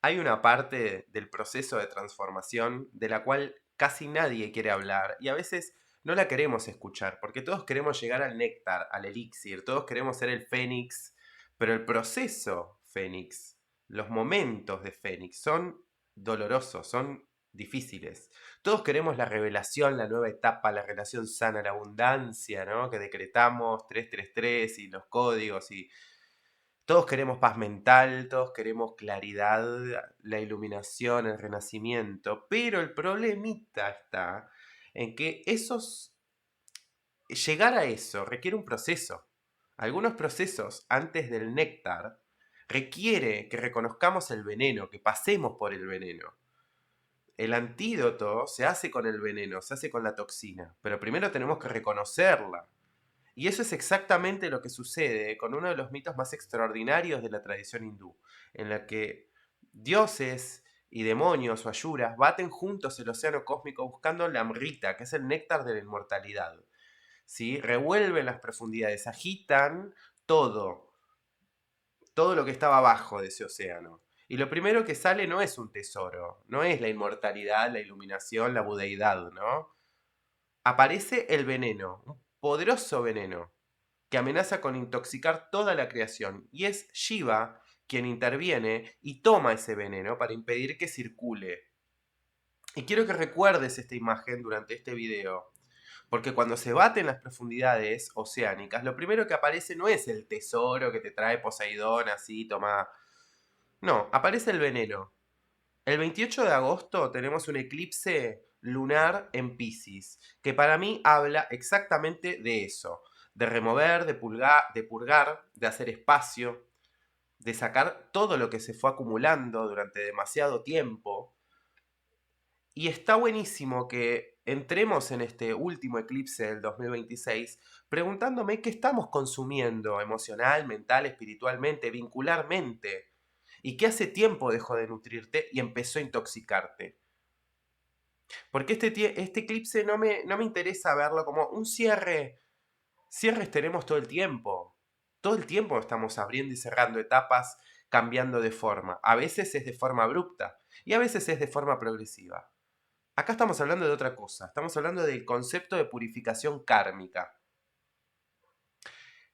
Hay una parte del proceso de transformación de la cual casi nadie quiere hablar y a veces no la queremos escuchar, porque todos queremos llegar al néctar, al elixir, todos queremos ser el fénix, pero el proceso fénix, los momentos de fénix son dolorosos, son difíciles. Todos queremos la revelación, la nueva etapa, la relación sana, la abundancia, ¿no? Que decretamos 333 y los códigos y todos queremos paz mental, todos queremos claridad, la iluminación, el renacimiento, pero el problemita está en que llegar a eso requiere un proceso. Algunos procesos antes del néctar requiere que reconozcamos el veneno, que pasemos por el veneno. El antídoto se hace con el veneno, se hace con la toxina, pero primero tenemos que reconocerla. Y eso es exactamente lo que sucede con uno de los mitos más extraordinarios de la tradición hindú, en la que dioses y demonios o ayuras baten juntos el océano cósmico buscando la amrita, que es el néctar de la inmortalidad. ¿Sí? Revuelven las profundidades, agitan todo, todo lo que estaba abajo de ese océano. Y lo primero que sale no es un tesoro, no es la inmortalidad, la iluminación, la budeidad, ¿no? Aparece el veneno, un poderoso veneno, que amenaza con intoxicar toda la creación, y es Shiva quien interviene y toma ese veneno para impedir que circule. Y quiero que recuerdes esta imagen durante este video, porque cuando se baten las profundidades oceánicas, lo primero que aparece no es el tesoro que te trae Poseidón, así, toma. No, aparece el veneno. El 28 de agosto tenemos un eclipse lunar en Piscis, que para mí habla exactamente de eso, de remover, de purgar, de hacer espacio, de sacar todo lo que se fue acumulando durante demasiado tiempo. Y está buenísimo que entremos en este último eclipse del 2026 preguntándome qué estamos consumiendo emocional, mental, espiritualmente, vincularmente, y qué hace tiempo dejó de nutrirte y empezó a intoxicarte. Porque este eclipse no me interesa verlo como un cierre. Cierres tenemos todo el tiempo. Todo el tiempo estamos abriendo y cerrando etapas, cambiando de forma. A veces es de forma abrupta y a veces es de forma progresiva. Acá estamos hablando de otra cosa. Estamos hablando del concepto de purificación kármica.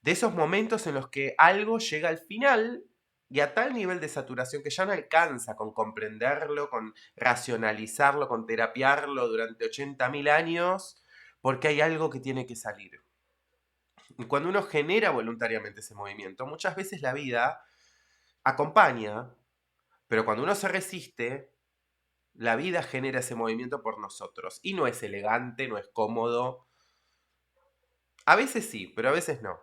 De esos momentos en los que algo llega al final y a tal nivel de saturación que ya no alcanza con comprenderlo, con racionalizarlo, con terapiarlo durante 80.000 años, porque hay algo que tiene que salir. Y cuando uno genera voluntariamente ese movimiento, muchas veces la vida acompaña, pero cuando uno se resiste, la vida genera ese movimiento por nosotros. Y no es elegante, no es cómodo. A veces sí, pero a veces no.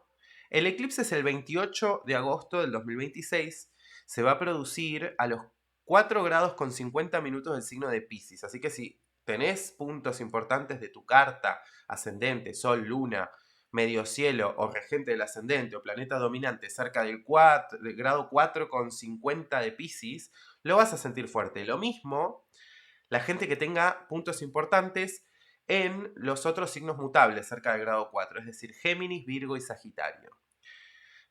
El eclipse es el 28 de agosto del 2026. Se va a producir a los 4 grados con 50 minutos del signo de Piscis. Así que si tenés puntos importantes de tu carta, ascendente, sol, luna, medio cielo o regente del ascendente o planeta dominante cerca del grado 4 con 50 de Piscis, lo vas a sentir fuerte. Lo mismo la gente que tenga puntos importantes en los otros signos mutables cerca del grado 4, es decir, Géminis, Virgo y Sagitario.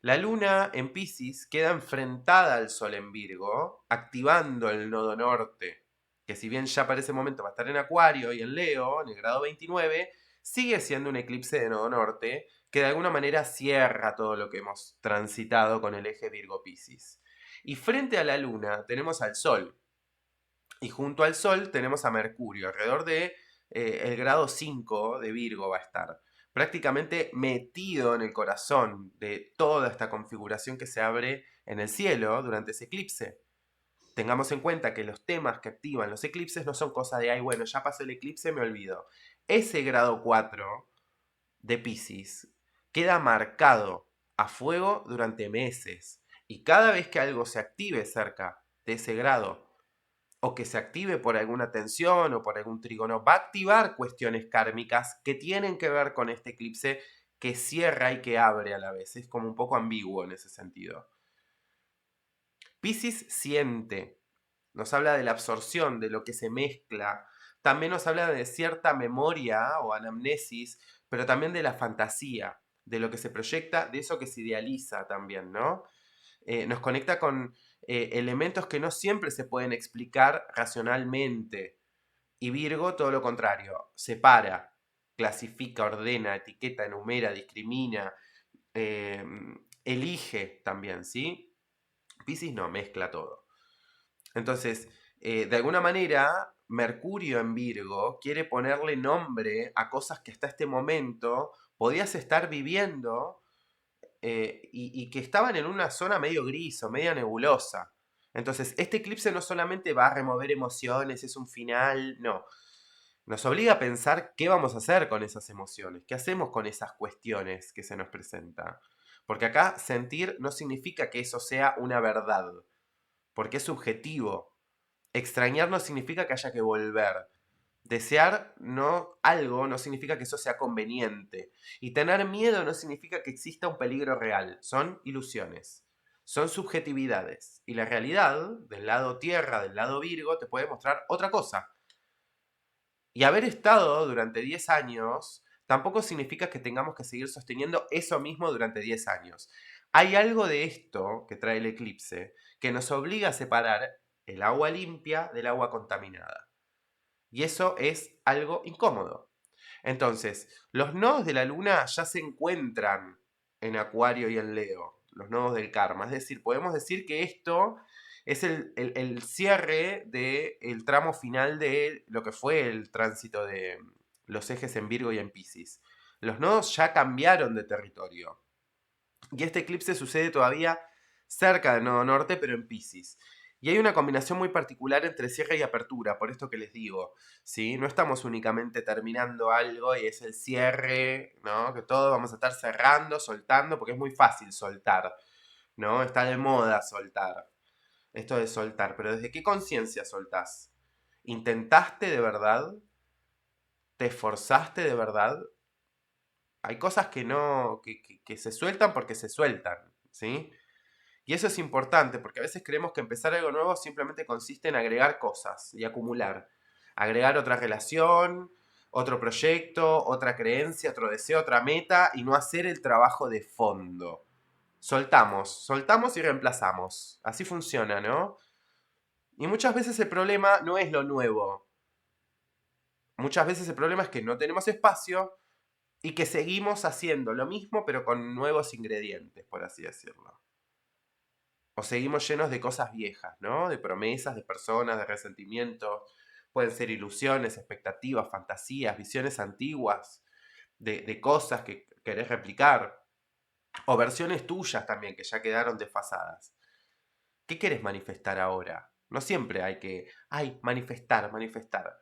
La luna en Piscis queda enfrentada al sol en Virgo, activando el nodo norte, que si bien ya para ese momento va a estar en Acuario y en Leo, en el grado 29, sigue siendo un eclipse de nodo norte que de alguna manera cierra todo lo que hemos transitado con el eje Virgo-Piscis. Y frente a la luna tenemos al sol, y junto al Sol tenemos a Mercurio, alrededor de el grado 5 de Virgo va a estar. Prácticamente metido en el corazón de toda esta configuración que se abre en el cielo durante ese eclipse. Tengamos en cuenta que los temas que activan los eclipses no son cosas de, ay, bueno, ya pasó el eclipse, me olvido. Ese grado 4 de Pisces queda marcado a fuego durante meses. Y cada vez que algo se active cerca de ese grado o que se active por alguna tensión o por algún trígono, va a activar cuestiones kármicas que tienen que ver con este eclipse que cierra y que abre a la vez. Es como un poco ambiguo en ese sentido. Piscis siente, nos habla de la absorción, de lo que se mezcla, también nos habla de cierta memoria o anamnesis, pero también de la fantasía, de lo que se proyecta, de eso que se idealiza también, ¿no? Nos conecta con elementos que no siempre se pueden explicar racionalmente. Y Virgo, todo lo contrario, separa, clasifica, ordena, etiqueta, enumera, discrimina, eh, elige también, ¿sí? Piscis no, mezcla todo. Entonces, de alguna manera, Mercurio en Virgo quiere ponerle nombre a cosas que hasta este momento podías estar viviendo y que estaban en una zona medio gris o media nebulosa. Entonces, este eclipse no solamente va a remover emociones, es un final, no. Nos obliga a pensar qué vamos a hacer con esas emociones, qué hacemos con esas cuestiones que se nos presentan. Porque acá sentir no significa que eso sea una verdad, porque es subjetivo. Extrañar no significa que haya que volver. Desear algo no significa que eso sea conveniente. Y tener miedo no significa que exista un peligro real. Son ilusiones. Son subjetividades. Y la realidad, del lado Tierra, del lado Virgo, te puede mostrar otra cosa. Y haber estado durante 10 años tampoco significa que tengamos que seguir sosteniendo eso mismo durante 10 años. Hay algo de esto que trae el eclipse que nos obliga a separar el agua limpia del agua contaminada. Y eso es algo incómodo. Entonces, los nodos de la luna ya se encuentran en Acuario y en Leo, los nodos del karma. Es decir, podemos decir que esto es el cierre del tramo final de lo que fue el tránsito de los ejes en Virgo y en Piscis. Los nodos ya cambiaron de territorio. Y este eclipse sucede todavía cerca del nodo norte, pero en Piscis. Y hay una combinación muy particular entre cierre y apertura, por esto que les digo, ¿sí? No estamos únicamente terminando algo y es el cierre, ¿no? Que todo vamos a estar cerrando, soltando, porque es muy fácil soltar, ¿no? Está de moda soltar, esto de soltar, pero ¿desde qué conciencia soltás? ¿Intentaste de verdad? ¿Te esforzaste de verdad? Hay cosas que no, que se sueltan porque se sueltan, ¿sí? Y eso es importante porque a veces creemos que empezar algo nuevo simplemente consiste en agregar cosas y acumular. Agregar otra relación, otro proyecto, otra creencia, otro deseo, otra meta y no hacer el trabajo de fondo. Soltamos y reemplazamos. Así funciona, ¿no? Y muchas veces el problema no es lo nuevo. Muchas veces el problema es que no tenemos espacio y que seguimos haciendo lo mismo pero con nuevos ingredientes, por así decirlo. O seguimos llenos de cosas viejas, ¿no? De promesas, de personas, de resentimientos. Pueden ser ilusiones, expectativas, fantasías, visiones antiguas de cosas que querés replicar. O versiones tuyas también que ya quedaron desfasadas. ¿Qué querés manifestar ahora? No siempre hay que, manifestar, manifestar.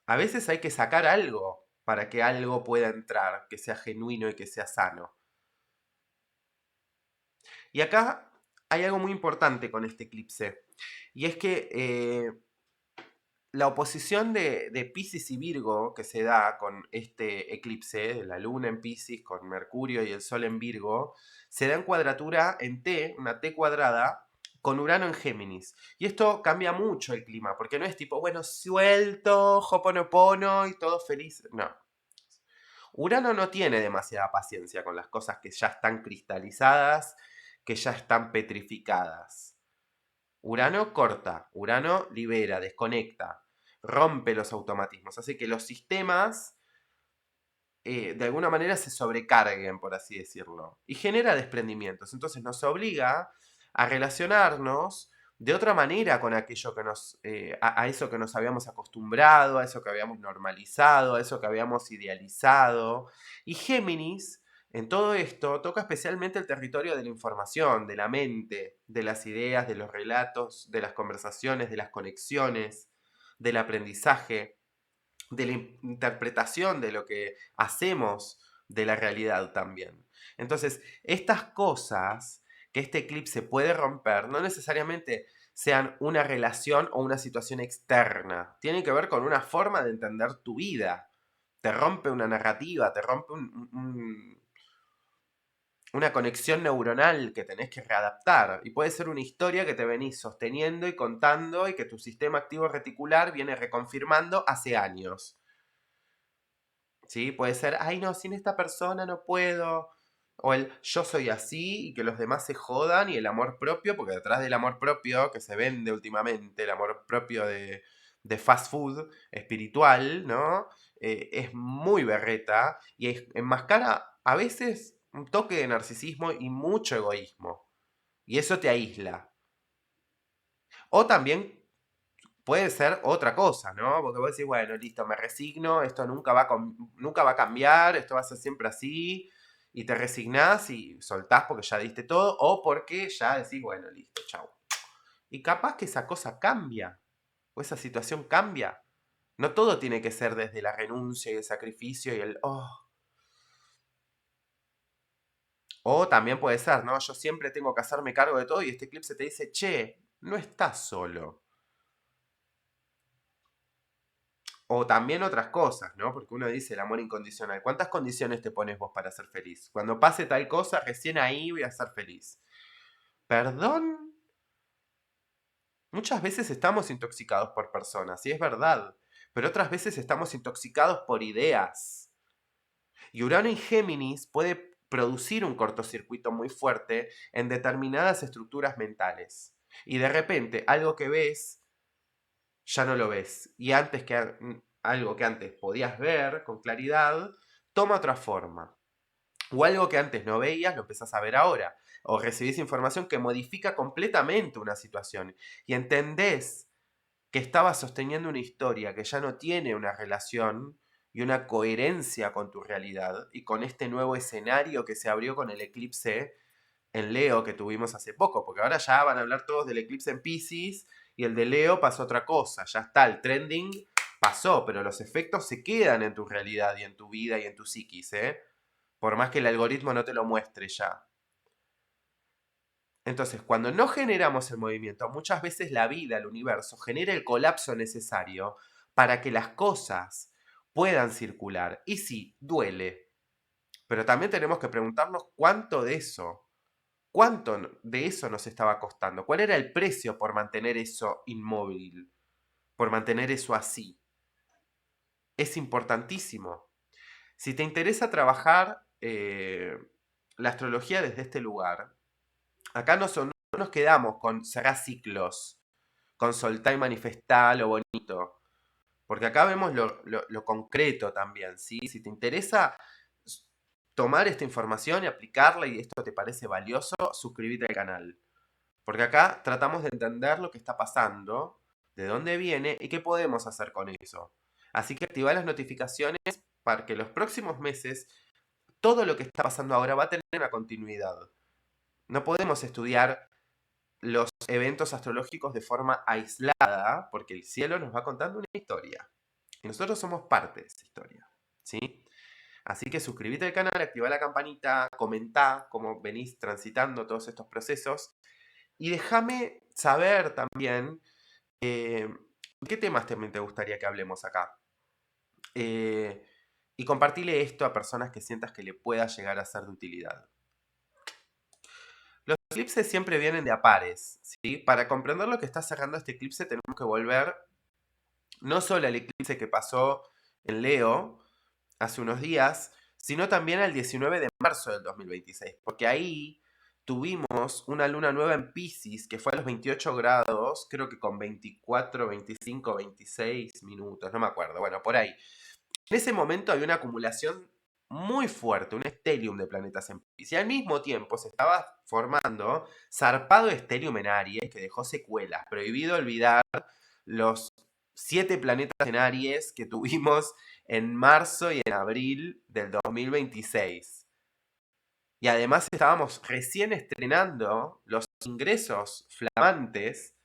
A veces hay que sacar algo para que algo pueda entrar, que sea genuino y que sea sano. Y acá hay algo muy importante con este eclipse. Y es que la oposición de Piscis y Virgo que se da con este eclipse, de la luna en Piscis con Mercurio y el Sol en Virgo, se da en cuadratura en T, una T cuadrada, con Urano en Géminis. Y esto cambia mucho el clima, porque no es tipo, bueno, suelto, hoponopono y todo feliz. No. Urano no tiene demasiada paciencia con las cosas que ya están cristalizadas, que ya están petrificadas. Urano corta, Urano libera, desconecta, rompe los automatismos, hace que los sistemas de alguna manera se sobrecarguen, por así decirlo, y genera desprendimientos. Entonces nos obliga a relacionarnos de otra manera con aquello que a eso que nos habíamos acostumbrado, a eso que habíamos normalizado, a eso que habíamos idealizado. Y Géminis, en todo esto, toca especialmente el territorio de la información, de la mente, de las ideas, de los relatos, de las conversaciones, de las conexiones, del aprendizaje, de la interpretación de lo que hacemos de la realidad también. Entonces, estas cosas que este eclipse puede romper no necesariamente sean una relación o una situación externa. Tienen que ver con una forma de entender tu vida. Te rompe una narrativa, te rompe una conexión neuronal que tenés que readaptar. Y puede ser una historia que te venís sosteniendo y contando y que tu sistema activo reticular viene reconfirmando hace años. ¿Sí? Puede ser, ay no, sin esta persona no puedo. O el yo soy así y que los demás se jodan y el amor propio, porque detrás del amor propio que se vende últimamente, el amor propio de fast food espiritual, ¿no? Es muy berreta y enmascara a veces un toque de narcisismo y mucho egoísmo. Y eso te aísla. O también puede ser otra cosa, ¿no? Porque vos decís, bueno, listo, me resigno, esto nunca va a cambiar, esto va a ser siempre así, y te resignás y soltás porque ya diste todo, o porque ya decís, bueno, listo, chau. Y capaz que esa cosa cambia, o esa situación cambia. No todo tiene que ser desde la renuncia y el sacrificio y el, oh. O también puede ser, ¿no? Yo siempre tengo que hacerme cargo de todo y este eclipse te dice, che, no estás solo. O también otras cosas, ¿no? Porque uno dice el amor incondicional. ¿Cuántas condiciones te pones vos para ser feliz? Cuando pase tal cosa, recién ahí voy a ser feliz. ¿Perdón? Muchas veces estamos intoxicados por personas, y es verdad. Pero otras veces estamos intoxicados por ideas. Y Urano y Géminis puede producir un cortocircuito muy fuerte en determinadas estructuras mentales. Y de repente, algo que ves ya no lo ves. Y algo que antes podías ver con claridad, toma otra forma. O algo que antes no veías, lo empezás a ver ahora. O recibís información que modifica completamente una situación. Y entendés que estabas sosteniendo una historia que ya no tiene una relación y una coherencia con tu realidad y con este nuevo escenario que se abrió con el eclipse en Leo que tuvimos hace poco, porque ahora ya van a hablar todos del eclipse en Pisces y el de Leo pasó otra cosa, ya está, el trending pasó, pero los efectos se quedan en tu realidad y en tu vida y en tu psiquis, ¿eh? Por más que el algoritmo no te lo muestre ya. Entonces, cuando no generamos el movimiento, muchas veces la vida, el universo, genera el colapso necesario para que las cosas puedan circular. Y sí, duele, pero también tenemos que preguntarnos cuánto de eso nos estaba costando, cuál era el precio por mantener eso inmóvil, por mantener eso así. Es importantísimo. Si te interesa trabajar la astrología desde este lugar, acá no nos quedamos con cerrar ciclos, con soltar y manifestar lo bonito, porque acá vemos lo concreto también, ¿sí? Si te interesa tomar esta información y aplicarla y esto te parece valioso, suscríbete al canal. Porque acá tratamos de entender lo que está pasando, de dónde viene y qué podemos hacer con eso. Así que activa las notificaciones para que los próximos meses todo lo que está pasando ahora va a tener una continuidad. No podemos estudiar los eventos astrológicos de forma aislada, porque el cielo nos va contando una historia. Y nosotros somos parte de esa historia. ¿Sí? Así que suscríbete al canal, activa la campanita, comenta cómo venís transitando todos estos procesos. Y déjame saber también eh, qué temas también te gustaría que hablemos acá. Eh, y compartile esto a personas que sientas que le pueda llegar a ser de utilidad. Los eclipses siempre vienen de a pares, ¿sí? Para comprender lo que está cerrando este eclipse tenemos que volver no solo al eclipse que pasó en Leo hace unos días, sino también al 19 de marzo del 2026, porque ahí tuvimos una luna nueva en Pisces que fue a los 28 grados, creo que con 24, 25, 26 minutos, no me acuerdo, bueno, por ahí. En ese momento había una acumulación muy fuerte, un estelium de planetas en Pisces, y al mismo tiempo se estaba formando zarpado estelium en Aries que dejó secuelas. Prohibido olvidar los 7 planetas en Aries que tuvimos en marzo y en abril del 2026. Y además estábamos recién estrenando los ingresos flamantes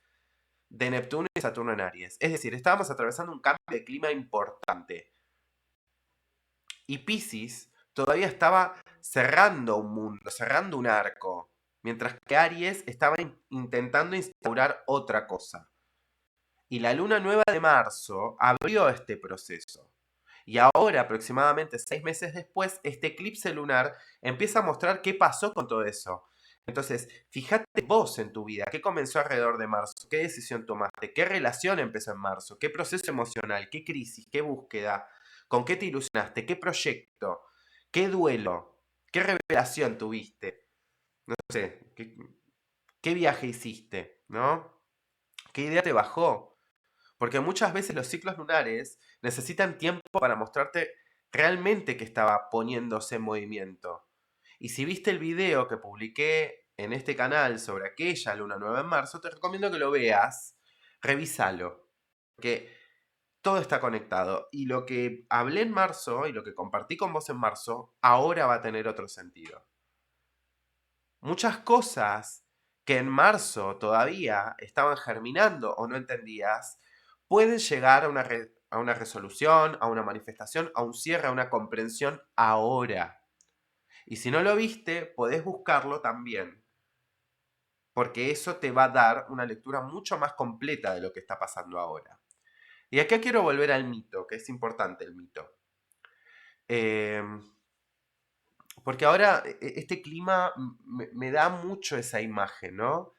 de Neptuno y Saturno en Aries. Es decir, estábamos atravesando un cambio de clima importante. Y Pisces todavía estaba cerrando un mundo, cerrando un arco, mientras que Aries estaba intentando instaurar otra cosa. Y la luna nueva de marzo abrió este proceso. Y ahora, aproximadamente 6 meses después, este eclipse lunar empieza a mostrar qué pasó con todo eso. Entonces, fíjate vos en tu vida, qué comenzó alrededor de marzo, qué decisión tomaste, qué relación empezó en marzo, qué proceso emocional, qué crisis, qué búsqueda, con qué te ilusionaste, qué proyecto, qué duelo. ¿Qué revelación tuviste? No sé, ¿qué viaje hiciste? ¿No? ¿Qué idea te bajó? Porque muchas veces los ciclos lunares necesitan tiempo para mostrarte realmente que estaba poniéndose en movimiento. Y si viste el video que publiqué en este canal sobre aquella luna nueva en marzo, te recomiendo que lo veas, revísalo. Porque todo está conectado. Y lo que hablé en marzo y lo que compartí con vos en marzo, ahora va a tener otro sentido. Muchas cosas que en marzo todavía estaban germinando o no entendías, pueden llegar a una resolución, a una manifestación, a un cierre, a una comprensión ahora. Y si no lo viste, podés buscarlo también, porque eso te va a dar una lectura mucho más completa de lo que está pasando ahora. Y acá quiero volver al mito, que es importante el mito. Eh, Porque ahora este clima me da mucho esa imagen, ¿no?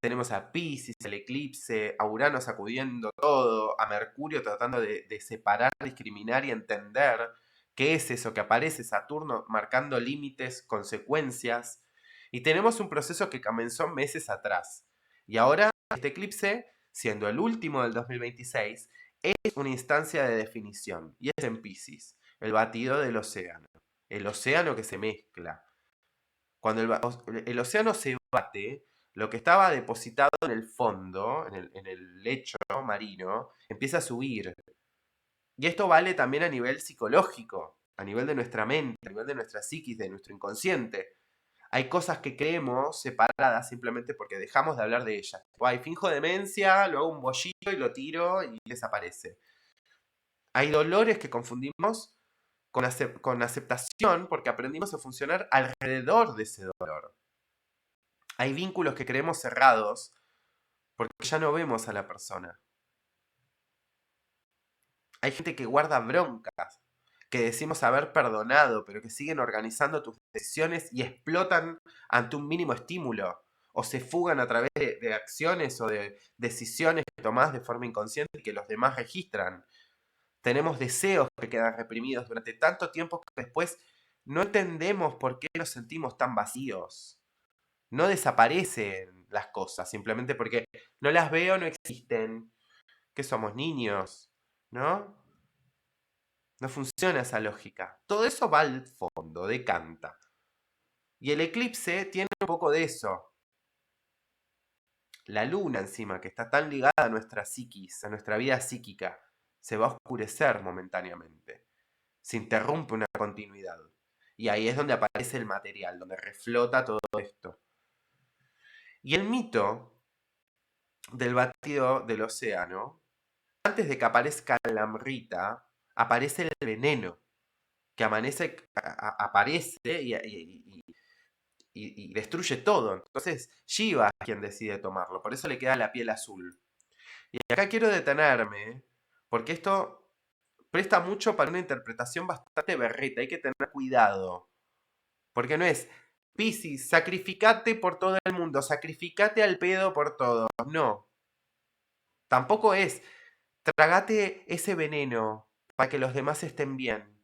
Tenemos a Pisces, el eclipse, a Urano sacudiendo todo, a Mercurio tratando de separar, discriminar y entender qué es eso que aparece, Saturno marcando límites, consecuencias. Y tenemos un proceso que comenzó meses atrás. Y ahora este eclipse, siendo el último del 2026, es una instancia de definición. Y es en Pisces, el batido del océano. El océano que se mezcla. Cuando el océano se bate, lo que estaba depositado en el fondo, en el lecho marino, empieza a subir. Y esto vale también a nivel psicológico, a nivel de nuestra mente, a nivel de nuestra psiquis, de nuestro inconsciente. Hay cosas que creemos separadas simplemente porque dejamos de hablar de ellas. Ay, finjo demencia, lo hago un bollito y lo tiro y desaparece. Hay dolores que confundimos con aceptación porque aprendimos a funcionar alrededor de ese dolor. Hay vínculos que creemos cerrados porque ya no vemos a la persona. Hay gente que guarda broncas, que decimos haber perdonado, pero que siguen organizando tus decisiones y explotan ante un mínimo estímulo. O se fugan a través de acciones o de decisiones que tomás de forma inconsciente y que los demás registran. Tenemos deseos que quedan reprimidos durante tanto tiempo que después no entendemos por qué nos sentimos tan vacíos. No desaparecen las cosas simplemente porque no las veo, no existen. Que somos niños, ¿no? No funciona esa lógica. Todo eso va al fondo, decanta. Y el eclipse tiene un poco de eso. La luna encima, que está tan ligada a nuestra psiquis, a nuestra vida psíquica, se va a oscurecer momentáneamente. Se interrumpe una continuidad. Y ahí es donde aparece el material, donde reflota todo esto. Y el mito del batido del océano, antes de que aparezca la amrita, aparece el veneno, que aparece y destruye todo. Entonces, Shiva es quien decide tomarlo, por eso le queda la piel azul. Y acá quiero detenerme, porque esto presta mucho para una interpretación bastante berreta, hay que tener cuidado. Porque no es, Piscis, sacrificate por todo el mundo, sacrificate al pedo por todo. No. Tampoco es, tragate ese veneno para que los demás estén bien.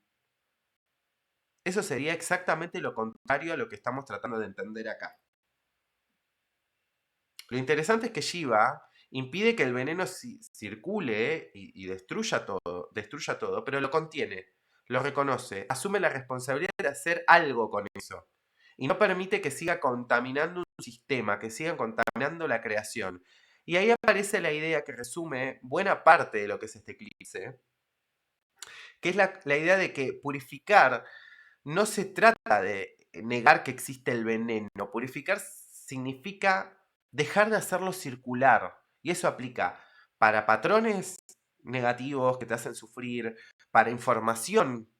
Eso sería exactamente lo contrario a lo que estamos tratando de entender acá. Lo interesante es que Shiva impide que el veneno circule y destruya todo, pero lo contiene, lo reconoce, asume la responsabilidad de hacer algo con eso. Y no permite que siga contaminando un sistema, que siga contaminando la creación. Y ahí aparece la idea que resume buena parte de lo que es este eclipse, que es la idea de que purificar no se trata de negar que existe el veneno. Purificar significa dejar de hacerlo circular. Y eso aplica para patrones negativos que te hacen sufrir, para información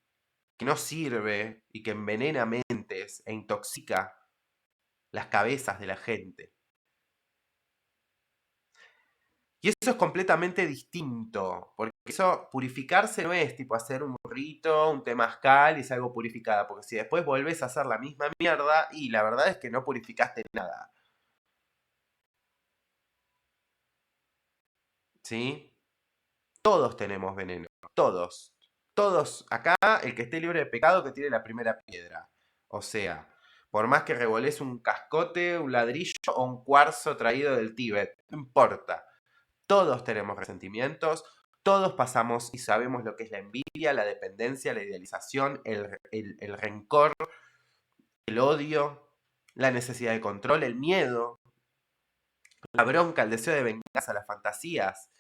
que no sirve y que envenena mentes e intoxica las cabezas de la gente. Y eso es completamente distinto, porque eso, purificarse no es tipo hacer un rito, un temazcal y es algo purificada, porque si después volvés a hacer la misma mierda, y la verdad es que no purificaste nada, ¿sí? Todos tenemos veneno, todos. Todos, acá, el que esté libre de pecado que tire la primera piedra. O sea, por más que revoles un cascote, un ladrillo o un cuarzo traído del Tíbet, no importa. Todos tenemos resentimientos, todos pasamos y sabemos lo que es la envidia, la dependencia, la idealización, el rencor, el odio, la necesidad de control, el miedo, la bronca, el deseo de venganza, las fantasías,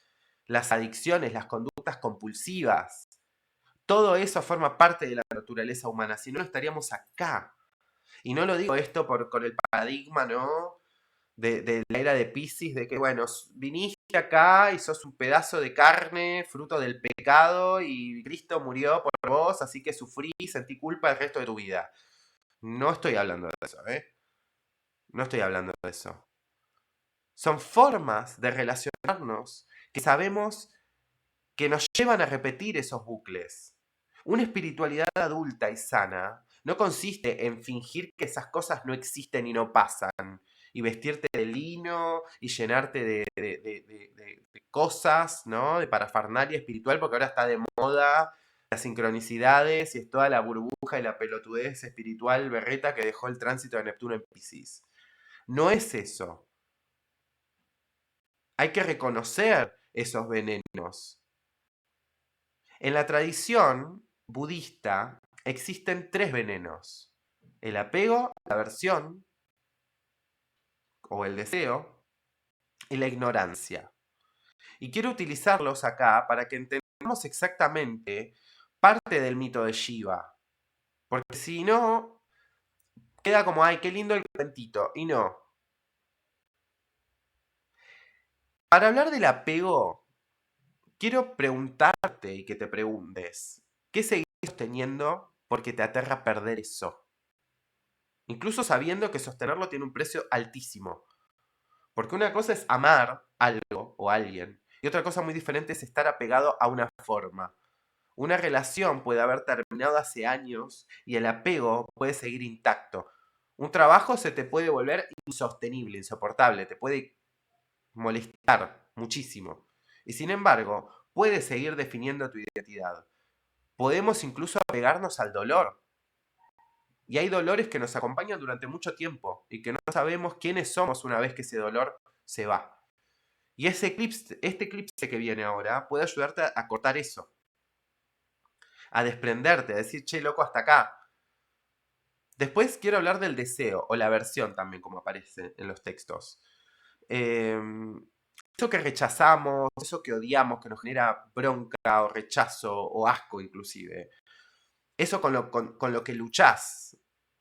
las adicciones, las conductas compulsivas. Todo eso forma parte de la naturaleza humana, si no, no estaríamos acá. Y no lo digo esto con el paradigma, ¿no? De la era de Piscis, de que, bueno, viniste acá y sos un pedazo de carne, fruto del pecado, y Cristo murió por vos, así que sufrí y sentí culpa el resto de tu vida. No estoy hablando de eso, ¿eh? No estoy hablando de eso. Son formas de relacionarnos que sabemos que nos llevan a repetir esos bucles. Una espiritualidad adulta y sana no consiste en fingir que esas cosas no existen y no pasan, y vestirte de lino y llenarte de cosas, ¿no? De parafernalia espiritual, porque ahora está de moda las sincronicidades y es toda la burbuja y la pelotudez espiritual berreta que dejó el tránsito de Neptuno en Piscis. No es eso. Hay que reconocer esos venenos. En la tradición budista existen 3 venenos: el apego, la aversión o el deseo y la ignorancia. Y quiero utilizarlos acá para que entendamos exactamente parte del mito de Shiva. Porque si no, queda como, ay, qué lindo el cuentito. Y no. Para hablar del apego, quiero preguntarte y que te preguntes, ¿qué seguís sosteniendo porque te aterra perder eso? Incluso sabiendo que sostenerlo tiene un precio altísimo. Porque una cosa es amar algo o alguien, y otra cosa muy diferente es estar apegado a una forma. Una relación puede haber terminado hace años y el apego puede seguir intacto. Un trabajo se te puede volver insostenible, insoportable, te puede molestar muchísimo. Y sin embargo, puedes seguir definiendo tu identidad. Podemos incluso apegarnos al dolor. Y hay dolores que nos acompañan durante mucho tiempo y que no sabemos quiénes somos una vez que ese dolor se va. Y este eclipse que viene ahora puede ayudarte a cortar eso, a desprenderte, a decir, che, loco, hasta acá. Después quiero hablar del deseo o la aversión también, como aparece en los textos. Eso que rechazamos, eso que odiamos, que nos genera bronca o rechazo o asco inclusive. Eso con lo que luchás.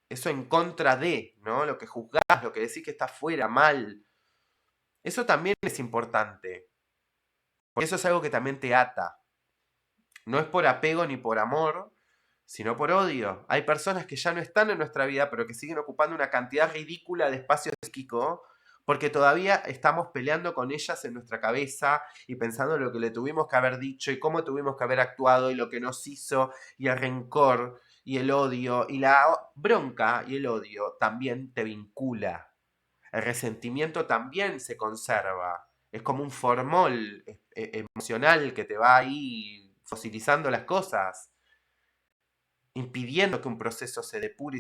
Eso en contra de, ¿no? Lo que juzgás, lo que decís que está fuera, mal. Eso también es importante. Porque eso es algo que también te ata. No es por apego ni por amor, sino por odio. Hay personas que ya no están en nuestra vida, pero que siguen ocupando una cantidad ridícula de espacio psíquico, porque todavía estamos peleando con ellas en nuestra cabeza y pensando en lo que le tuvimos que haber dicho y cómo tuvimos que haber actuado y lo que nos hizo y el rencor y el odio y la bronca y el odio también te vincula. El resentimiento también se conserva. Es como un formol emocional que te va ahí fosilizando las cosas, impidiendo que un proceso se depure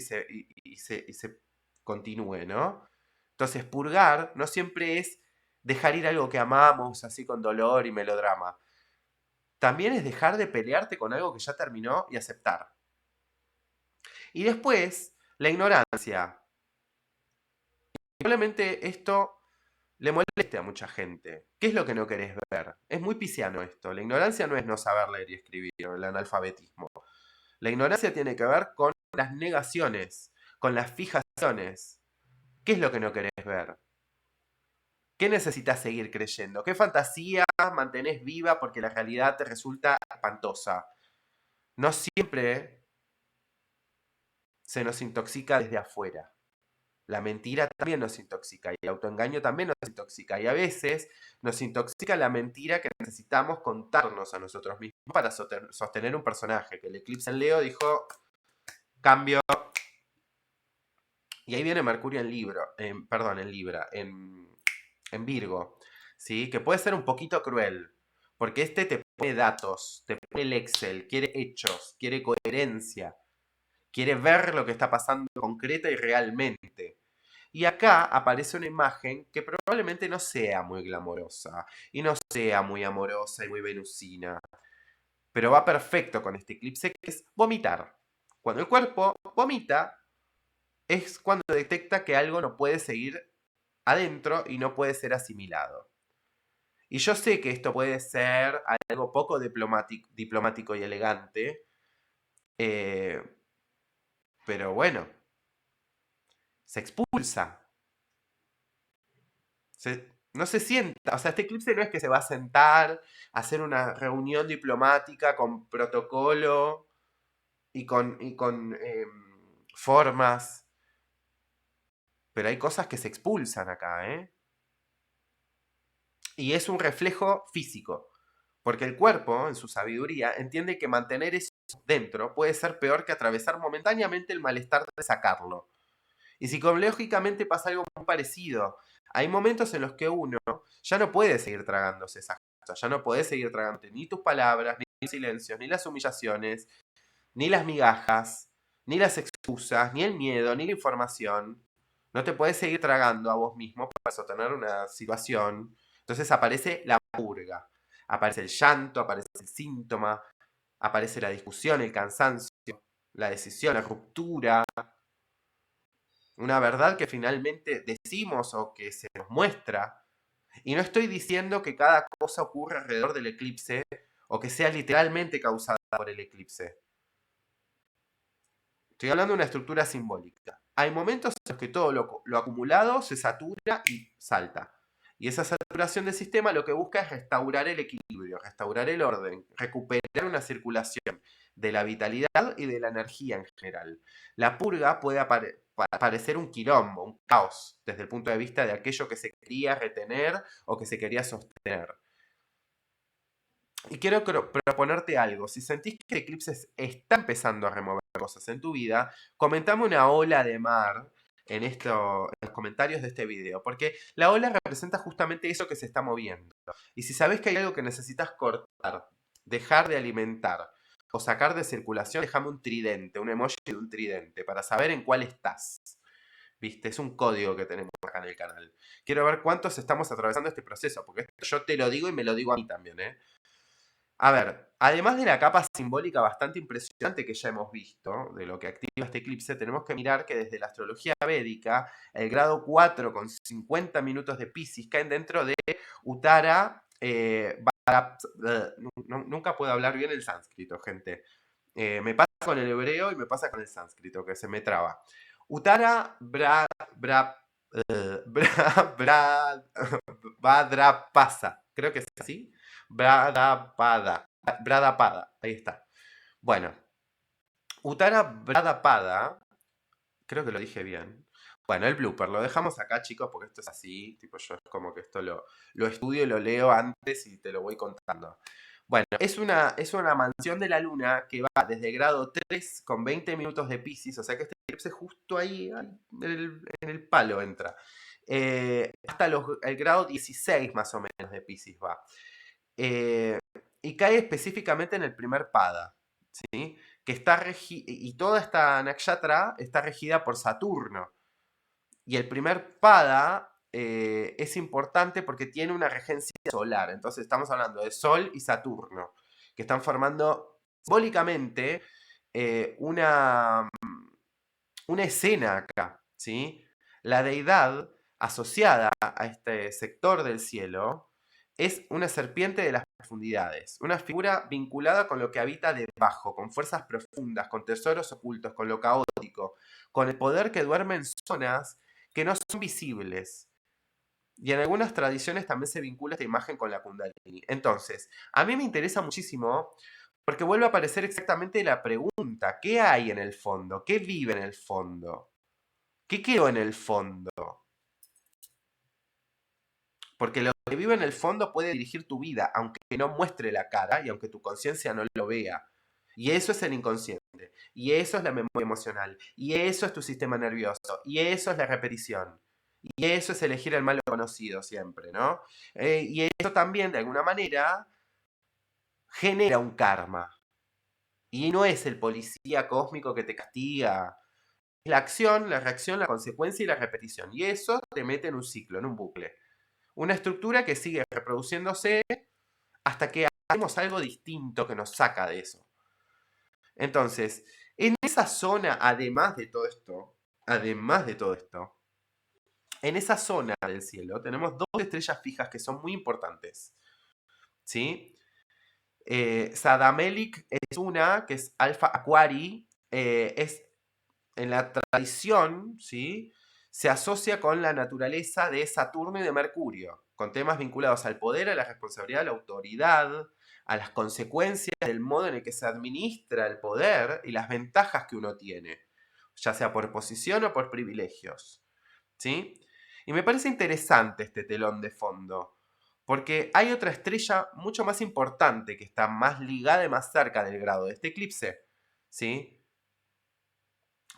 y se continúe, ¿no? Entonces, purgar no siempre es dejar ir algo que amamos, así con dolor y melodrama. También es dejar de pelearte con algo que ya terminó y aceptar. Y después, la ignorancia. Probablemente esto le moleste a mucha gente. ¿Qué es lo que no querés ver? Es muy pisciano esto. La ignorancia no es no saber leer y escribir o el analfabetismo. La ignorancia tiene que ver con las negaciones, con las fijaciones. ¿Qué es lo que no querés ver? ¿Qué necesitas seguir creyendo? ¿Qué fantasía mantenés viva porque la realidad te resulta espantosa? No siempre se nos intoxica desde afuera. La mentira también nos intoxica y el autoengaño también nos intoxica. Y a veces nos intoxica la mentira que necesitamos contarnos a nosotros mismos para sostener un personaje. Que el eclipse en Leo dijo, cambio. Y ahí viene Mercurio en Libra, en Virgo, ¿sí? Que puede ser un poquito cruel, porque este te pone datos, te pone el Excel, quiere hechos, quiere coherencia. quiere ver lo que está pasando concreta y realmente. Y acá aparece una imagen que probablemente no sea muy glamorosa y no sea muy amorosa y muy venusina, pero va perfecto con este eclipse, que es vomitar. Cuando el cuerpo vomita es cuando detecta que algo no puede seguir adentro y no puede ser asimilado. Y yo sé que esto puede ser algo poco diplomático y elegante, eh, pero bueno, se expulsa. No se sienta, o sea, este eclipse no es que se va a sentar a hacer una reunión diplomática con protocolo y con formas, pero hay cosas que se expulsan acá, ¿eh? Y es un reflejo físico, porque el cuerpo, en su sabiduría, entiende que mantener eso dentro puede ser peor que atravesar momentáneamente el malestar de sacarlo. Y psicológicamente pasa algo muy parecido. Hay momentos en los que uno ya no puede seguir tragándose esas cosas, ya no puede seguir tragándote ni tus palabras, ni los silencios, ni las humillaciones, ni las migajas, ni las excusas, ni el miedo, ni la información. No te puedes seguir tragando a vos mismo para sostener una situación. Entonces aparece la purga, aparece el llanto, aparece el síntoma, aparece la discusión, el cansancio, la decisión, la ruptura, una verdad que finalmente decimos o que se nos muestra. Y no estoy diciendo que cada cosa ocurra alrededor del eclipse o que sea literalmente causada por el eclipse. Estoy hablando de una estructura simbólica. Hay momentos en los que todo lo acumulado se satura y salta. Y esa saturación del sistema lo que busca es restaurar el equilibrio, restaurar el orden, recuperar una circulación de la vitalidad y de la energía en general. La purga puede parecer un quilombo, un caos, desde el punto de vista de aquello que se quería retener o que se quería sostener. Y quiero proponerte algo. Si sentís que el eclipse está empezando a remover cosas en tu vida, comentame una ola de mar en los comentarios de este video, porque la ola representa justamente eso que se está moviendo. Y si sabes que hay algo que necesitas cortar, dejar de alimentar o sacar de circulación, déjame un tridente, un emoji de un tridente, para saber en cuál estás. ¿Viste? Es un código que tenemos acá en el canal. Quiero ver cuántos estamos atravesando este proceso, porque esto yo te lo digo y me lo digo a mí también, ¿eh? A ver, además de la capa simbólica bastante impresionante que ya hemos visto, de lo que activa este eclipse, tenemos que mirar que desde la astrología védica, el grado 4 con 50 minutos de Piscis caen dentro de Uttara. Nunca puedo hablar bien el sánscrito, gente. Me pasa con el hebreo y me pasa con el sánscrito, que se me traba. Uttara Bhadrapasa, creo que es así. Bradapada, ahí está. Bueno, Uttara Bradapada, creo que lo dije bien. Bueno, el blooper, lo dejamos acá, chicos, porque esto es así. Tipo, yo es como que esto lo estudio y lo leo antes y te lo voy contando. Bueno, es una mansión de la luna que va desde grado 3 con 20 minutos de Pisces, o sea que este eclipse justo ahí, en el palo entra. Hasta el grado 16 más o menos de Pisces va. Eh, y cae específicamente en el primer pada, ¿sí? Que está y toda esta nakshatra está regida por Saturno. Y el primer pada es importante porque tiene una regencia solar. Entonces estamos hablando de Sol y Saturno, que están formando simbólicamente una escena acá, ¿sí? La deidad asociada a este sector del cielo es una serpiente de las profundidades, una figura vinculada con lo que habita debajo, con fuerzas profundas, con tesoros ocultos, con lo caótico, con el poder que duerme en zonas que no son visibles. Y en algunas tradiciones también se vincula esta imagen con la Kundalini. Entonces, a mí me interesa muchísimo porque vuelve a aparecer exactamente la pregunta: ¿qué hay en el fondo? ¿Qué vive en el fondo? ¿Qué quedó en el fondo? Porque lo que vive en el fondo puede dirigir tu vida, aunque no muestre la cara y aunque tu conciencia no lo vea. Y eso es el inconsciente. Y eso es la memoria emocional. Y eso es tu sistema nervioso. Y eso es la repetición. Y eso es elegir el malo conocido siempre, ¿no? Y eso también, de alguna manera, genera un karma. Y no es el policía cósmico que te castiga. Es la acción, la reacción, la consecuencia y la repetición. Y eso te mete en un ciclo, en un bucle. Una estructura que sigue reproduciéndose hasta que hacemos algo distinto que nos saca de eso. Entonces, en esa zona, además de todo esto, en esa zona del cielo tenemos dos estrellas fijas que son muy importantes. ¿Sí? Sadamelik es una, que es Alpha Aquari, es en la tradición, ¿sí? Se asocia con la naturaleza de Saturno y de Mercurio, con temas vinculados al poder, a la responsabilidad, a la autoridad, a las consecuencias del modo en el que se administra el poder y las ventajas que uno tiene, ya sea por posición o por privilegios. ¿Sí? Y me parece interesante este telón de fondo, porque hay otra estrella mucho más importante que está más ligada y más cerca del grado de este eclipse, ¿sí?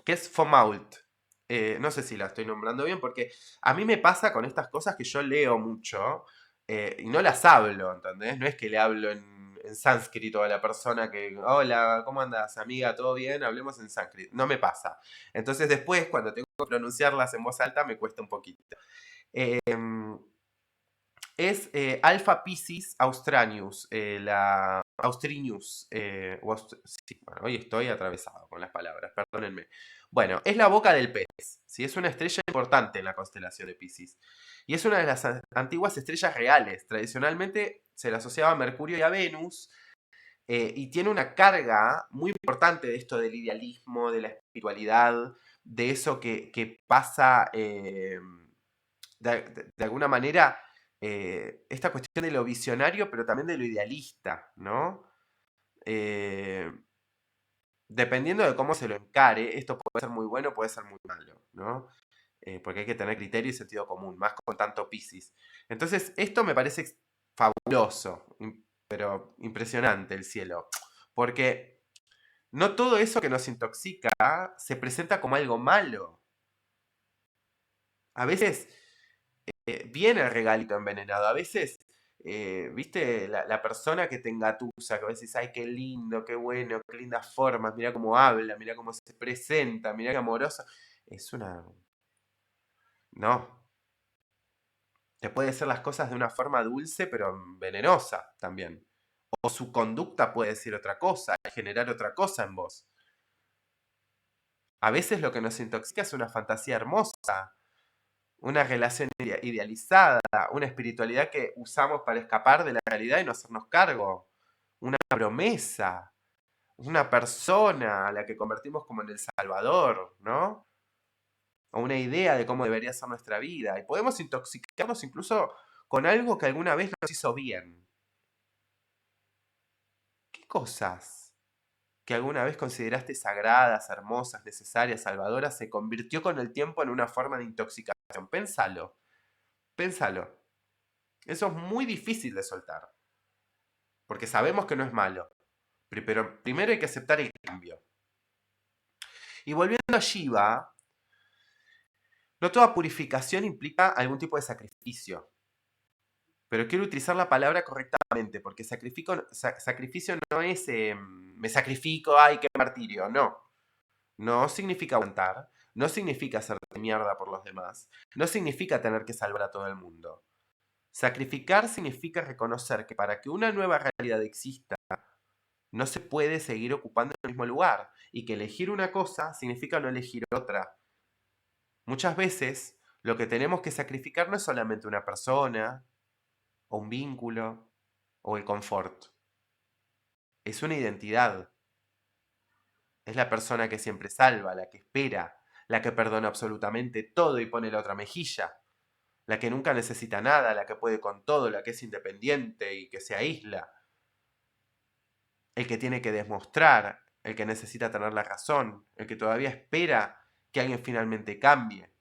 Que es Fomault. No sé si la estoy nombrando bien, porque a mí me pasa con estas cosas que yo leo mucho y no las hablo, ¿entendés? No es que le hablo en sánscrito a la persona que, hola, ¿cómo andas, amiga? ¿Todo bien? Hablemos en sánscrito. No me pasa. Entonces después, cuando tengo que pronunciarlas en voz alta, me cuesta un poquito. Es Alpha Piscis Austranius, la Austrinius. Sí, bueno, hoy estoy atravesado con las palabras, perdónenme. Bueno, es la boca del pez, ¿sí? Es una estrella importante en la constelación de Piscis. Y es una de las antiguas estrellas reales. Tradicionalmente se la asociaba a Mercurio y a Venus. Y tiene una carga muy importante de esto del idealismo, de la espiritualidad, de eso que pasa de alguna manera esta cuestión de lo visionario, pero también de lo idealista, ¿no? Eh, Dependiendo de cómo se lo encare, esto puede ser muy bueno, puede ser muy malo, ¿no? Porque hay que tener criterio y sentido común, más con tanto Piscis. Entonces, esto me parece fabuloso, pero impresionante el cielo, porque no todo eso que nos intoxica se presenta como algo malo. A veces viene el regalito envenenado. A veces, viste, la persona que te engatusa, que a veces, ay, qué lindo, qué bueno, qué lindas formas, mira cómo habla, mira cómo se presenta, mira qué amoroso. Es una... No. Te puede decir las cosas de una forma dulce, pero venenosa también. O su conducta puede decir otra cosa, generar otra cosa en vos. A veces lo que nos intoxica es una fantasía hermosa, una relación idealizada, una espiritualidad que usamos para escapar de la realidad y no hacernos cargo, una promesa, una persona a la que convertimos como en el Salvador, ¿no? O una idea de cómo debería ser nuestra vida. Y podemos intoxicarnos incluso con algo que alguna vez nos hizo bien. ¿Qué cosas que alguna vez consideraste sagradas, hermosas, necesarias, salvadoras, se convirtió con el tiempo en una forma de intoxicación? Pénsalo, pénsalo. Eso es muy difícil de soltar, porque sabemos que no es malo, pero primero hay que aceptar el cambio. Y volviendo a Shiva, no toda purificación implica algún tipo de sacrificio, pero quiero utilizar la palabra correctamente, porque sacrificio no es me sacrifico, ay, qué martirio, no. No significa aguantar, no significa hacerte mierda por los demás, no significa tener que salvar a todo el mundo. Sacrificar significa reconocer que para que una nueva realidad exista, no se puede seguir ocupando el mismo lugar y que elegir una cosa significa no elegir otra. Muchas veces lo que tenemos que sacrificar no es solamente una persona o un vínculo o el confort. Es una identidad. Es la persona que siempre salva, la que espera, la que perdona absolutamente todo y pone la otra mejilla, la que nunca necesita nada, la que puede con todo, la que es independiente y que se aísla, el que tiene que demostrar, el que necesita tener la razón, el que todavía espera que alguien finalmente cambie.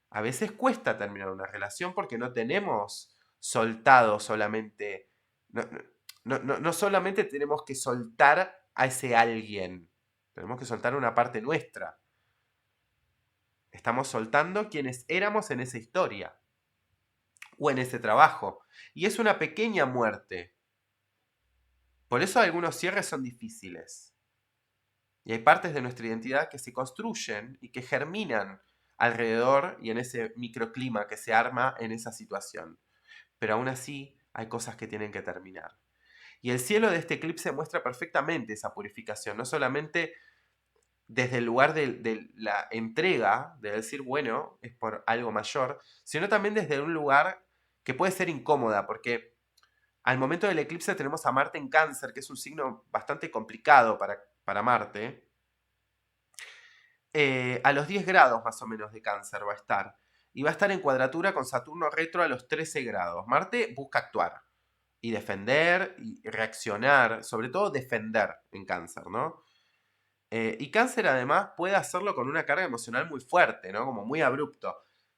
A veces cuesta terminar una relación porque no tenemos soltado solamente, no solamente tenemos que soltar a ese alguien, tenemos que soltar una parte nuestra. Estamos soltando quienes éramos en esa historia o en ese trabajo. Y es una pequeña muerte. Por eso algunos cierres son difíciles. Y hay partes de nuestra identidad que se construyen y que germinan alrededor y en ese microclima que se arma en esa situación. Pero aún así hay cosas que tienen que terminar. Y el cielo de este eclipse muestra perfectamente esa purificación, no solamente desde el lugar de la entrega, de decir, bueno, es por algo mayor, sino también desde un lugar que puede ser incómoda, porque al momento del eclipse tenemos a Marte en Cáncer, que es un signo bastante complicado para Marte. A los 10 grados más o menos de Cáncer va a estar. Y va a estar en cuadratura con Saturno retro a los 13 grados. Marte busca actuar y defender y reaccionar, sobre todo defender en Cáncer, ¿no? Y Cáncer además puede hacerlo con una carga emocional muy fuerte, ¿no? Como muy abrupto.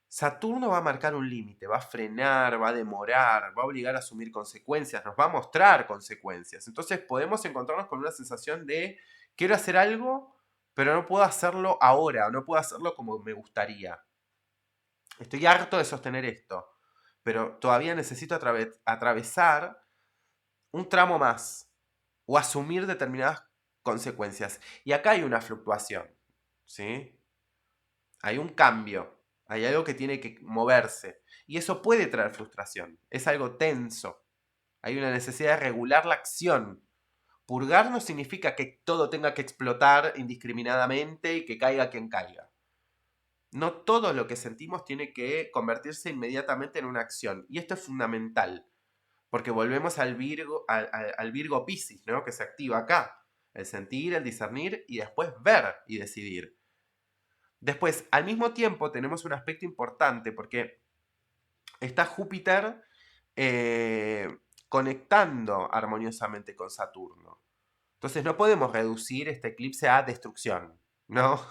Saturno va a marcar un límite, va a frenar, va a demorar, va a obligar a asumir consecuencias, nos va a mostrar consecuencias. Entonces podemos encontrarnos con una sensación de quiero hacer algo, pero no puedo hacerlo ahora, o no puedo hacerlo como me gustaría. Estoy harto de sostener esto, pero todavía necesito atravesar un tramo más o asumir determinadas consecuencias. Y acá hay una fluctuación, ¿sí? Hay un cambio, hay algo que tiene que moverse. Y eso puede traer frustración, es algo tenso. Hay una necesidad de regular la acción. Purgar no significa que todo tenga que explotar indiscriminadamente y que caiga quien caiga. No todo lo que sentimos tiene que convertirse inmediatamente en una acción. Y esto es fundamental. Porque volvemos al Virgo, al Virgo Piscis, ¿no? Que se activa acá. El sentir, el discernir y después ver y decidir. Después, al mismo tiempo, tenemos un aspecto importante porque está Júpiter conectando armoniosamente con Saturno. Entonces no podemos reducir este eclipse a destrucción, ¿no?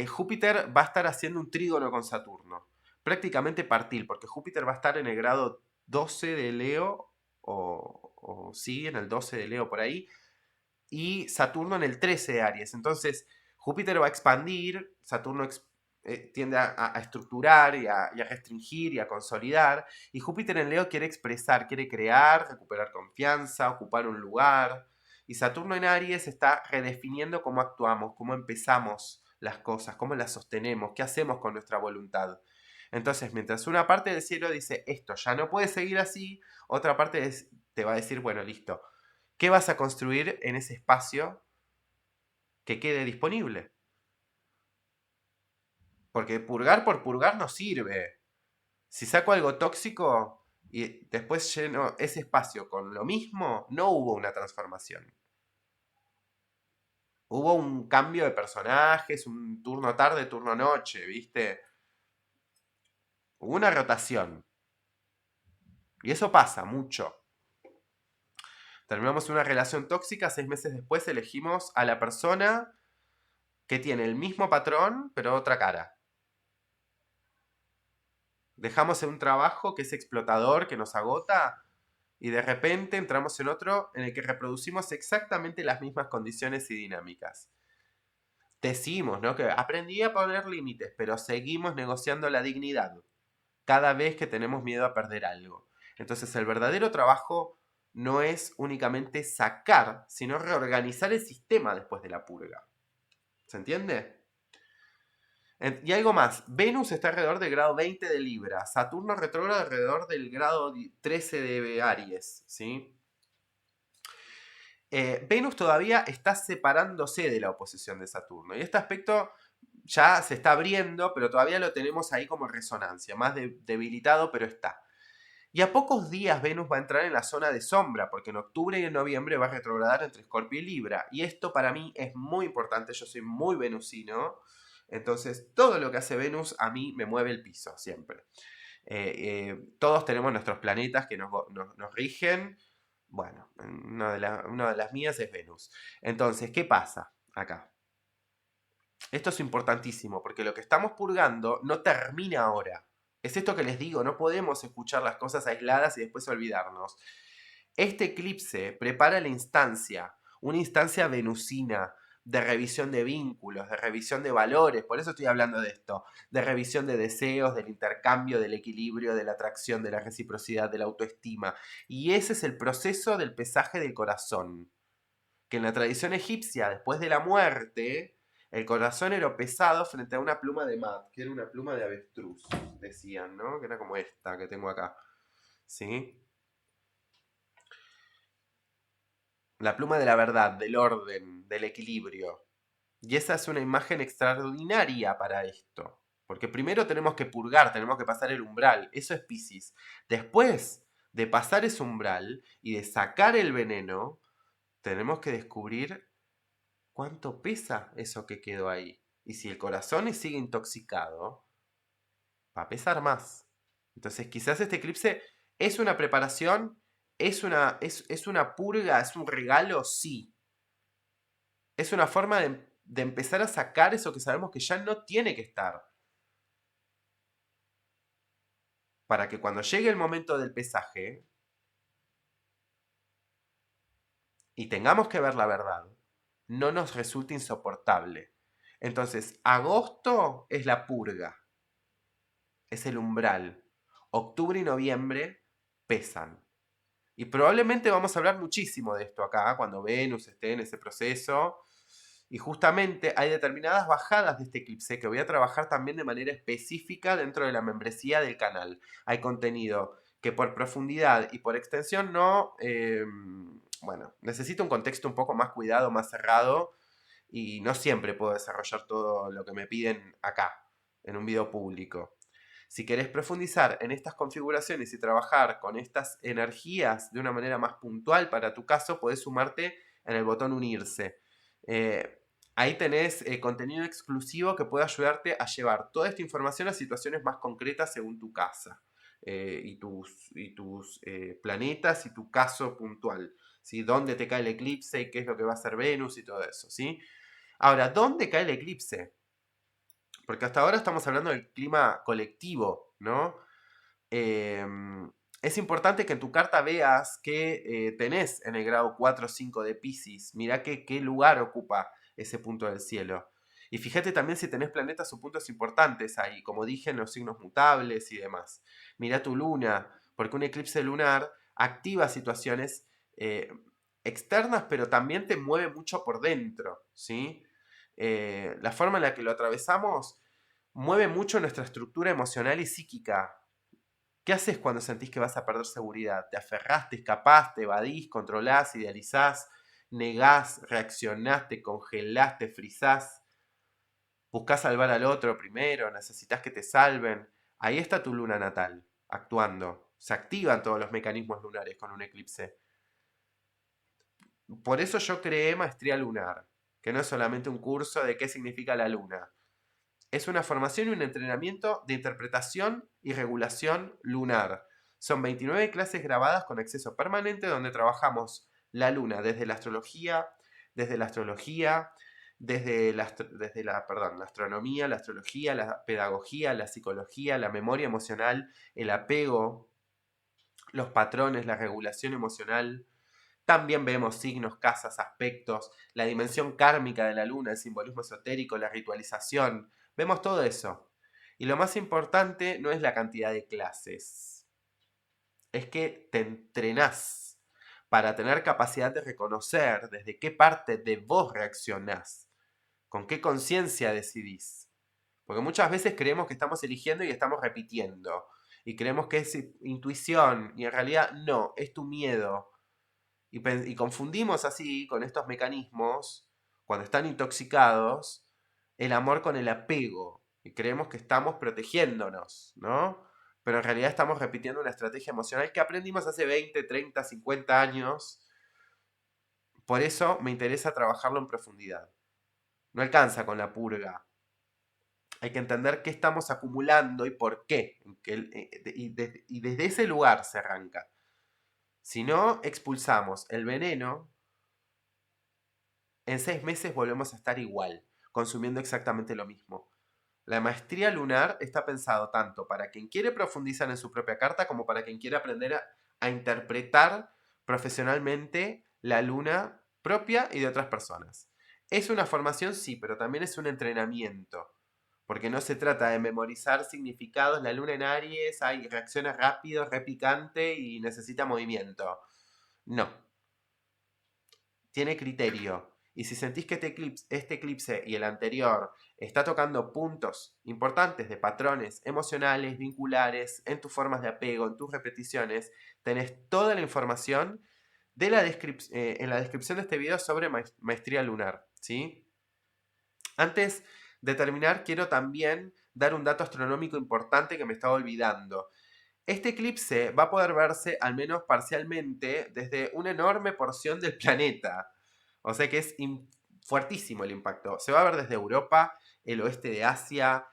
Júpiter va a estar haciendo un trígono con Saturno. Prácticamente partil, porque Júpiter va a estar en el grado 12 de Leo, o sí, en el 12 de Leo por ahí, y Saturno en el 13 de Aries. Entonces, Júpiter va a expandir, Saturno tiende a estructurar y a restringir y a consolidar, y Júpiter en Leo quiere expresar, quiere crear, recuperar confianza, ocupar un lugar, y Saturno en Aries está redefiniendo cómo actuamos, cómo empezamos las cosas, cómo las sostenemos, qué hacemos con nuestra voluntad. Entonces, mientras una parte del cielo dice, esto ya no puede seguir así, otra parte te va a decir, bueno, listo, ¿qué vas a construir en ese espacio que quede disponible? Porque purgar por purgar no sirve. Si saco algo tóxico y después lleno ese espacio con lo mismo, no hubo una transformación. Hubo un cambio de personajes, un turno tarde, turno noche, ¿viste? Hubo una rotación. Y eso pasa mucho. Terminamos una relación tóxica, 6 meses después elegimos a la persona que tiene el mismo patrón, pero otra cara. Dejamos en un trabajo que es explotador, que nos agota, y de repente entramos en otro en el que reproducimos exactamente las mismas condiciones y dinámicas. Decimos, ¿no? Que aprendí a poner límites, pero seguimos negociando la dignidad cada vez que tenemos miedo a perder algo. Entonces el verdadero trabajo no es únicamente sacar, sino reorganizar el sistema después de la purga. ¿Se entiende? Y algo más, Venus está alrededor del grado 20 de Libra, Saturno retrógrado alrededor del grado 13 de Aries, ¿sí? Venus todavía está separándose de la oposición de Saturno, y este aspecto ya se está abriendo, pero todavía lo tenemos ahí como resonancia, más debilitado, pero está. Y a pocos días Venus va a entrar en la zona de sombra, porque en octubre y en noviembre va a retrogradar entre Escorpio y Libra. Y esto para mí es muy importante, yo soy muy venusino, entonces todo lo que hace Venus a mí me mueve el piso, siempre. Todos tenemos nuestros planetas que nos rigen. Bueno, una de las mías es Venus. Entonces, ¿qué pasa acá? Esto es importantísimo, porque lo que estamos purgando no termina ahora. Es esto que les digo, no podemos escuchar las cosas aisladas y después olvidarnos. Este eclipse prepara la instancia, una instancia venusina, de revisión de vínculos, de revisión de valores, por eso estoy hablando de esto, de revisión de deseos, del intercambio, del equilibrio, de la atracción, de la reciprocidad, de la autoestima. Y ese es el proceso del pesaje del corazón, que en la tradición egipcia, después de la muerte, el corazón era pesado frente a una pluma de mat, que era una pluma de avestruz, decían, ¿no? Que era como esta que tengo acá, ¿sí? La pluma de la verdad, del orden, del equilibrio. Y esa es una imagen extraordinaria para esto. Porque primero tenemos que purgar, tenemos que pasar el umbral. Eso es Piscis. Después de pasar ese umbral y de sacar el veneno, tenemos que descubrir cuánto pesa eso que quedó ahí. Y si el corazón sigue intoxicado, va a pesar más. Entonces quizás este eclipse es una preparación, es una purga, es un regalo, sí. Es una forma de empezar a sacar eso que sabemos que ya no tiene que estar. Para que cuando llegue el momento del pesaje y tengamos que ver la verdad, no nos resulte insoportable. Entonces, agosto es la purga, es el umbral. Octubre y noviembre pesan. Y probablemente vamos a hablar muchísimo de esto acá, cuando Venus esté en ese proceso. Y justamente hay determinadas bajadas de este eclipse que voy a trabajar también de manera específica dentro de la membresía del canal. Hay contenido que por profundidad y por extensión no, bueno, necesita un contexto un poco más cuidado, más cerrado, y no siempre puedo desarrollar todo lo que me piden acá, en un video público. Si querés profundizar en estas configuraciones y trabajar con estas energías de una manera más puntual para tu caso, podés sumarte en el botón unirse. Ahí tenés contenido exclusivo que puede ayudarte a llevar toda esta información a situaciones más concretas según tu casa y tus planetas y tu caso puntual. ¿Sí? ¿Dónde te cae el eclipse y qué es lo que va a hacer Venus y todo eso? ¿Sí? Ahora, ¿dónde cae el eclipse? Porque hasta ahora estamos hablando del clima colectivo, ¿no? Eh, es importante que en tu carta veas que tenés en el grado 4 o 5 de Pisces. Mirá qué lugar ocupa ese punto del cielo. Y fíjate también si tenés planetas o puntos importantes ahí, como dije, en los signos mutables y demás. Mirá tu luna, porque un eclipse lunar activa situaciones externas, pero también te mueve mucho por dentro, ¿sí? La forma en la que lo atravesamos mueve mucho nuestra estructura emocional y psíquica. ¿Qué haces cuando sentís que vas a perder seguridad? ¿Te aferrás, te escapás, te evadís, controlás, idealizás, negás, reaccionás, te congelás, te frizás? ¿Buscás salvar al otro primero? ¿Necesitas que te salven? Ahí está tu luna natal, actuando. Se activan todos los mecanismos lunares con un eclipse. Por eso yo creé Maestría Lunar, que no es solamente un curso de qué significa la luna. Es una formación y un entrenamiento de interpretación y regulación lunar. Son 29 clases grabadas con acceso permanente donde trabajamos la luna desde la astrología, desde la astrología, la astronomía, la astrología, la pedagogía, la psicología, la memoria emocional, el apego, los patrones, la regulación emocional. También vemos signos, casas, aspectos, la dimensión kármica de la luna, el simbolismo esotérico, la ritualización. Vemos todo eso. Y lo más importante no es la cantidad de clases, es que te entrenás para tener capacidad de reconocer desde qué parte de vos reaccionás, con qué conciencia decidís. Porque muchas veces creemos que estamos eligiendo y estamos repitiendo. Y creemos que es intuición y en realidad no, es tu miedo. Y confundimos así con estos mecanismos, cuando están intoxicados, el amor con el apego. Y creemos que estamos protegiéndonos, ¿no? Pero en realidad estamos repitiendo una estrategia emocional que aprendimos hace 20, 30, 50 años. Por eso me interesa trabajarlo en profundidad. No alcanza con la purga. Hay que entender qué estamos acumulando y por qué. Y desde ese lugar se arranca. Si no expulsamos el veneno, en 6 meses volvemos a estar igual, consumiendo exactamente lo mismo. La maestría lunar está pensado tanto para quien quiere profundizar en su propia carta como para quien quiere aprender a interpretar profesionalmente la luna propia y de otras personas. Es una formación, sí, pero también es un entrenamiento. Porque no se trata de memorizar significados. La luna en Aries reacciona rápido, repicante y necesita movimiento. No. tiene criterio. Y si sentís que este eclipse y el anterior está tocando puntos importantes de patrones emocionales, vinculares, en tus formas de apego, en tus repeticiones, tenés toda la información en la descripción de este video sobre maestría lunar, ¿sí? Antes de terminar, quiero también dar un dato astronómico importante que me estaba olvidando. Este eclipse va a poder verse, al menos parcialmente, desde una enorme porción del planeta. O sea que es fuertísimo el impacto. Se va a ver desde Europa, el oeste de Asia,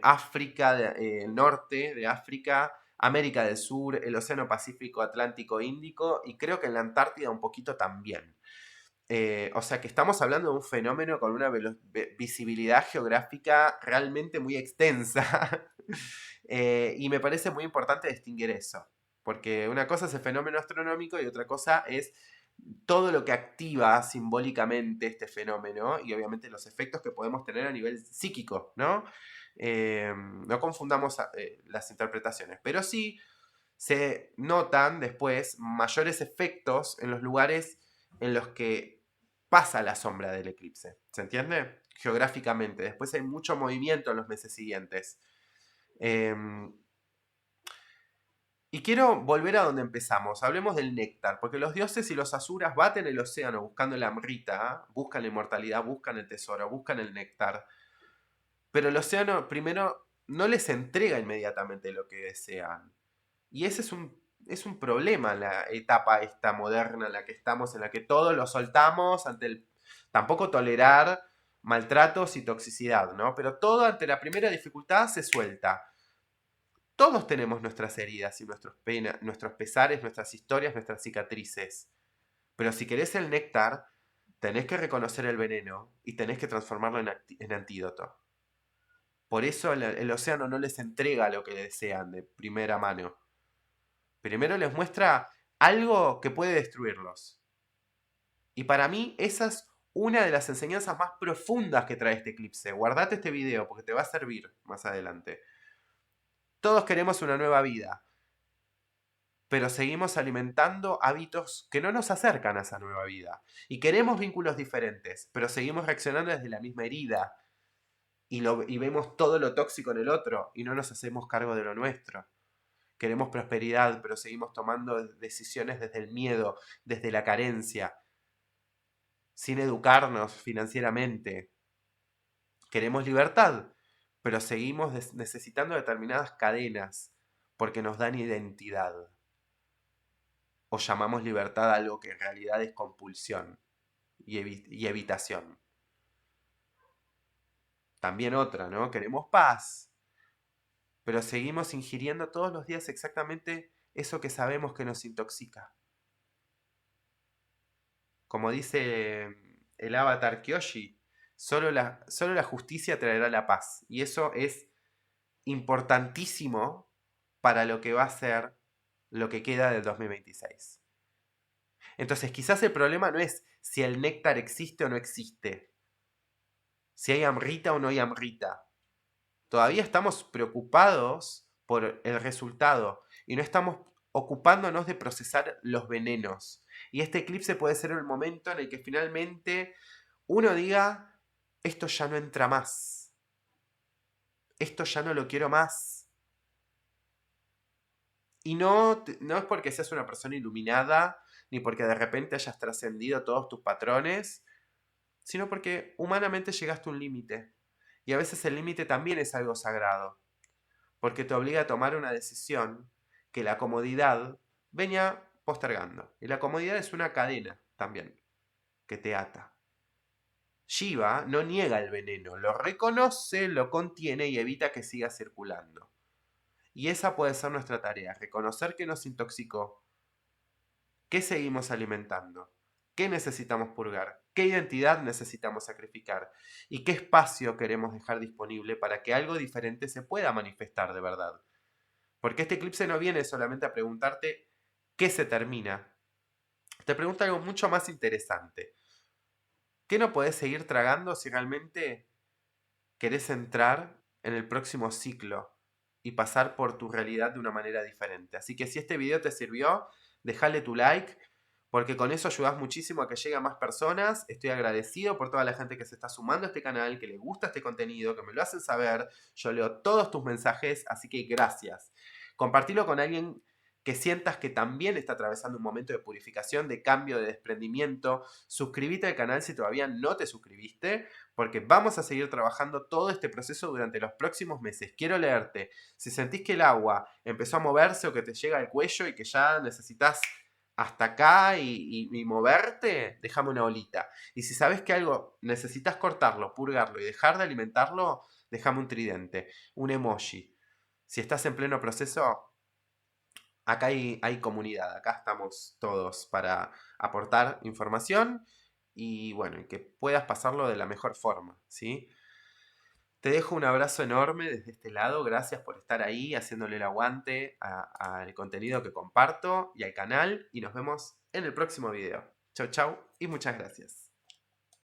África, el norte de África, América del Sur, el Océano Pacífico, Atlántico, Índico y creo que en la Antártida un poquito también. O sea que estamos hablando de un fenómeno con una visibilidad geográfica realmente muy extensa. Y me parece muy importante distinguir eso. Porque una cosa es el fenómeno astronómico y otra cosa es todo lo que activa simbólicamente este fenómeno y obviamente los efectos que podemos tener a nivel psíquico, ¿no? No confundamos las interpretaciones, pero sí se notan después mayores efectos en los lugares en los que pasa la sombra del eclipse. ¿Se entiende? Geográficamente. Después hay mucho movimiento en los meses siguientes. Y quiero volver a donde empezamos. Hablemos del néctar, porque los dioses y los asuras baten el océano buscando la amrita, buscan la inmortalidad, buscan el tesoro, buscan el néctar. Pero el océano primero no les entrega inmediatamente lo que desean. Y ese es un problema en la etapa esta moderna en la que estamos, en la que todo lo soltamos ante el... Tampoco tolerar maltratos y toxicidad, ¿no? Pero todo ante la primera dificultad se suelta. Todos tenemos nuestras heridas y nuestros pesares, nuestras historias, nuestras cicatrices. Pero si querés el néctar, tenés que reconocer el veneno y tenés que transformarlo en antídoto. Por eso el océano no les entrega lo que desean de primera mano. Primero les muestra algo que puede destruirlos. Y para mí esa es una de las enseñanzas más profundas que trae este eclipse. Guardate este video porque te va a servir más adelante. Todos queremos una nueva vida, pero seguimos alimentando hábitos que no nos acercan a esa nueva vida. Y queremos vínculos diferentes, pero seguimos reaccionando desde la misma herida. Y vemos todo lo tóxico en el otro y no nos hacemos cargo de lo nuestro. Queremos prosperidad, pero seguimos tomando decisiones desde el miedo, desde la carencia, sin educarnos financieramente. Queremos libertad, pero seguimos necesitando determinadas cadenas porque nos dan identidad. O llamamos libertad a algo que en realidad es compulsión y evitación. También otra, ¿no? Queremos paz, pero seguimos ingiriendo todos los días exactamente eso que sabemos que nos intoxica. Como dice el avatar Kyoshi, solo la justicia traerá la paz. Y eso es importantísimo para lo que va a ser lo que queda del 2026. Entonces, quizás el problema no es si el néctar existe o no existe, si hay amrita o no hay amrita. Todavía estamos preocupados por el resultado y no estamos ocupándonos de procesar los venenos. Y este eclipse puede ser el momento en el que finalmente uno diga, esto ya no entra más, esto ya no lo quiero más. Y no es porque seas una persona iluminada, ni porque de repente hayas trascendido todos tus patrones, sino porque humanamente llegaste a un límite. Y a veces el límite también es algo sagrado, porque te obliga a tomar una decisión que la comodidad venía postergando. Y la comodidad es una cadena también, que te ata. Shiva no niega el veneno, lo reconoce, lo contiene y evita que siga circulando. Y esa puede ser nuestra tarea, reconocer que nos intoxicó, qué seguimos alimentando, qué necesitamos purgar, qué identidad necesitamos sacrificar y qué espacio queremos dejar disponible para que algo diferente se pueda manifestar de verdad. Porque este eclipse no viene solamente a preguntarte qué se termina, te pregunta algo mucho más interesante. ¿Qué no podés seguir tragando si realmente querés entrar en el próximo ciclo y pasar por tu realidad de una manera diferente? Así que si este video te sirvió, dejale tu like, porque con eso ayudas muchísimo a que llegue a más personas. Estoy agradecido por toda la gente que se está sumando a este canal, que le gusta este contenido, que me lo hacen saber. Yo leo todos tus mensajes, así que gracias. Compartilo con alguien que sientas que también está atravesando un momento de purificación, de cambio, de desprendimiento. Suscríbete al canal si todavía no te suscribiste, porque vamos a seguir trabajando todo este proceso durante los próximos meses. Quiero leerte. Si sentís que el agua empezó a moverse o que te llega al cuello y que ya necesitas hasta acá y moverte, déjame una olita. Y si sabes que algo necesitas cortarlo, purgarlo y dejar de alimentarlo, déjame un tridente, un emoji. Si estás en pleno proceso, acá hay comunidad, acá estamos todos para aportar información y bueno, y que puedas pasarlo de la mejor forma, ¿sí? Te dejo un abrazo enorme desde este lado, gracias por estar ahí haciéndole el aguante al contenido que comparto y al canal y nos vemos en el próximo video. Chau chau y muchas gracias.